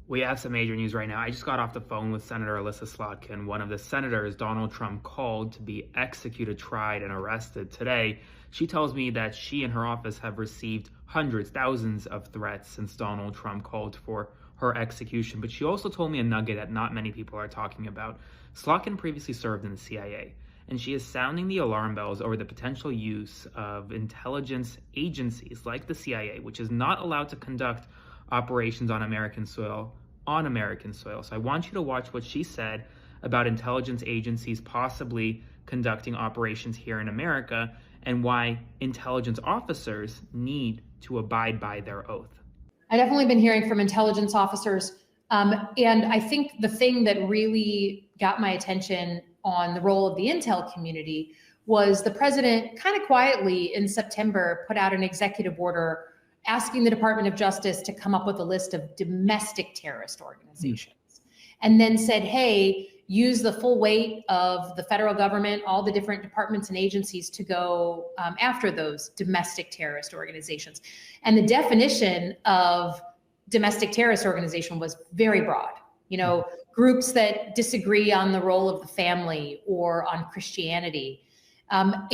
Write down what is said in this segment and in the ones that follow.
We have some major news right now. I just got off the phone with Senator Elissa Slotkin, one of the senators Donald Trump called to be executed, tried, and arrested today. She tells me that she and her office have received hundreds, thousands of threats since Donald Trump called for her execution. But she also told me a nugget that not many people are talking about. Slotkin previously served in the CIA, and she is sounding the alarm bells over the potential use of intelligence agencies like the CIA, which is not allowed to conduct operations on American soil. So I want you to watch what she said about intelligence agencies possibly conducting operations here in America and why intelligence officers need to abide by their oath. I've definitely been hearing from intelligence officers. And I think the thing that really got my attention on the role of the intel community was the president kind of quietly in September put out an executive order asking the Department of Justice to come up with a list of domestic terrorist organizations, and then said, hey, use the full weight of the federal government, all the different departments and agencies to go after those domestic terrorist organizations. And the definition of domestic terrorist organization was very broad. You know, groups that disagree on the role of the family or on Christianity. I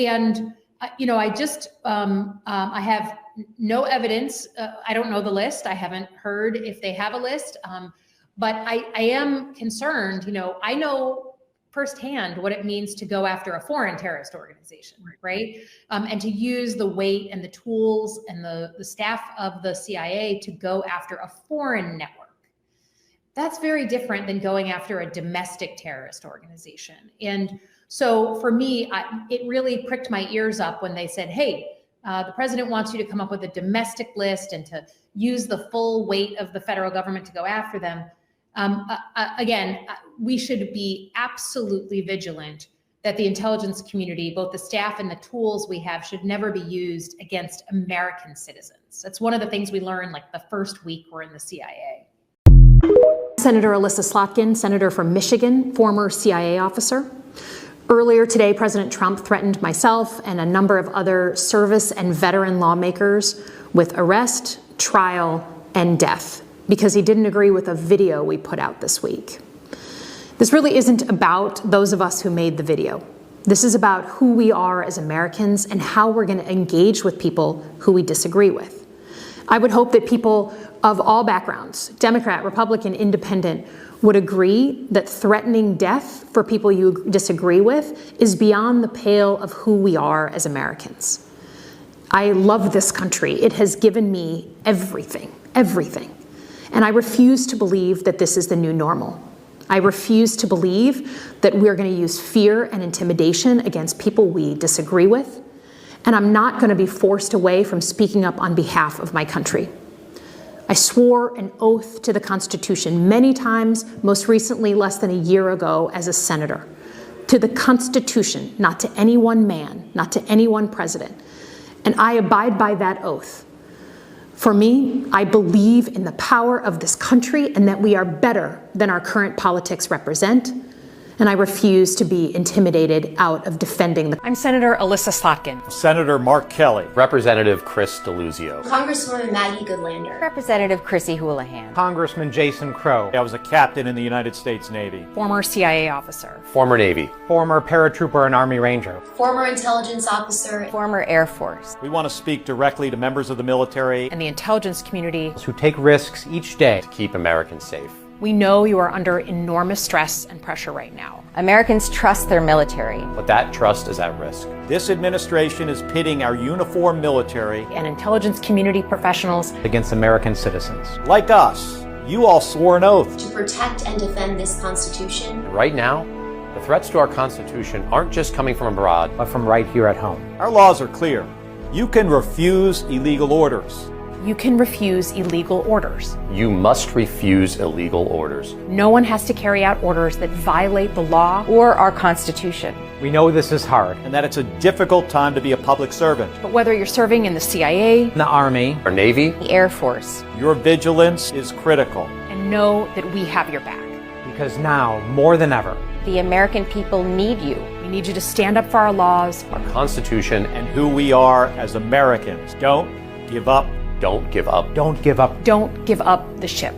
have no evidence. I don't know the list. I haven't heard if they have a list. But I am concerned. I know firsthand what it means to go after a foreign terrorist organization, right? And to use the weight and the tools and the staff of the CIA to go after a foreign network. That's very different than going after a domestic terrorist organization. And so for me, it really pricked my ears up when they said, hey, the president wants you to come up with a domestic list and to use the full weight of the federal government to go after them. Again, we should be absolutely vigilant that the intelligence community, both the staff and the tools we have, should never be used against American citizens. That's one of the things we learned like the first week we're in the CIA. Senator Elissa Slotkin, senator from Michigan, former CIA officer. Earlier today, President Trump threatened myself and a number of other service and veteran lawmakers with arrest, trial, and death because he didn't agree with a video we put out this week. This really isn't about those of us who made the video. This is about who we are as Americans and how we're going to engage with people who we disagree with. I would hope that people of all backgrounds, Democrat, Republican, Independent, would agree that threatening death for people you disagree with is beyond the pale of who we are as Americans. I love this country. It has given me everything, everything. And I refuse to believe that this is the new normal. I refuse to believe that we're going to use fear and intimidation against people we disagree with. And I'm not going to be forced away from speaking up on behalf of my country. I swore an oath to the Constitution many times, most recently less than a year ago as a senator. To the Constitution, not to any one man, not to any one president. And I abide by that oath. For me, I believe in the power of this country and that we are better than our current politics represent. And I refuse to be intimidated out of defending the. I'm Senator Elissa Slotkin. Senator Mark Kelly. Representative Chris Deluzio. Congresswoman Maggie Goodlander. Representative Chrissy Houlihan. Congressman Jason Crow. I was a captain in the United States Navy. Former CIA officer. Former Navy. Former paratrooper and Army Ranger. Former intelligence officer. Former Air Force. We want to speak directly to members of the military and the intelligence community who take risks each day to keep Americans safe. We know you are under enormous stress and pressure right now. Americans trust their military. But that trust is at risk. This administration is pitting our uniformed military and intelligence community professionals against American citizens. Like us. You all swore an oath to protect and defend this Constitution. Right now, the threats to our Constitution aren't just coming from abroad, but from right here at home. Our laws are clear. You can refuse illegal orders. You can refuse illegal orders. You must refuse illegal orders. No one has to carry out orders that violate the law or our Constitution. We know this is hard and that it's a difficult time to be a public servant. But whether you're serving in the CIA, the Army, or Navy, the Air Force, your vigilance is critical. And know that we have your back. Because now, more than ever, the American people need you. We need you to stand up for our laws, our Constitution, and who we are as Americans. Don't give up. Don't give up. Don't give up. Don't give up the ship.